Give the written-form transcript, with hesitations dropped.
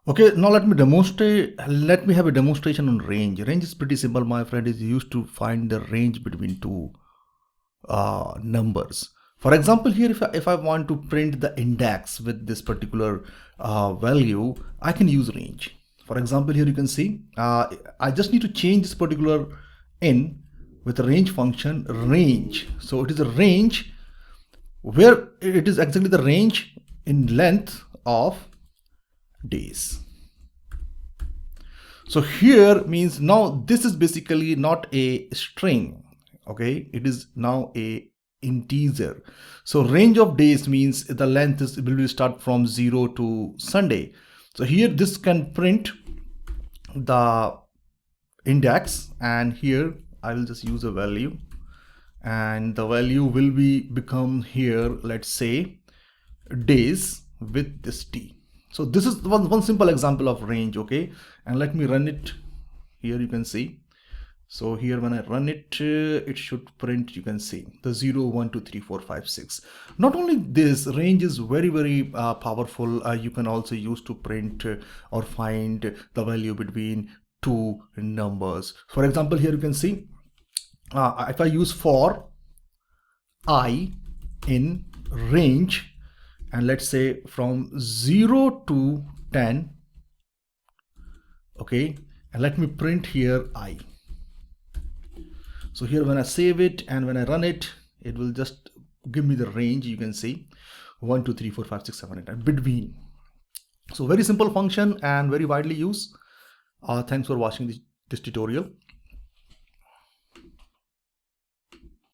Okay, now let me demonstrate. Let me have a demonstration on range. Range is pretty simple, my friend. Is used to find the range between two numbers. For example, here if I want to print the index with this particular value, I can use range. For example, here you can see I just need to change this particular n with a range function range. So it is a range where it is exactly the range in length of days. So here means now this is basically not a string, okay, it is now a integer. So range of days means the length is will start from 0 to Sunday. So here this can print the index, and here I will just use a value, and the value will be become here, let's say, days with this t. So this is one simple example of range, okay, and let me run it. Here you can see, so here when I run it, it should print, you can see the 0 1 2 3 4 5 6. Not only this, range is very powerful. You can also use to print or find the value between two numbers. For example, here you can see if I use for I in range, and let's say from 0 to 10, okay, and let me print here I. So here when I save it and when I run it, it will just give me the range. You can see 1 2 3 4 5 6 7 8 9 between. So very simple function and very widely used. Thanks for watching this tutorial.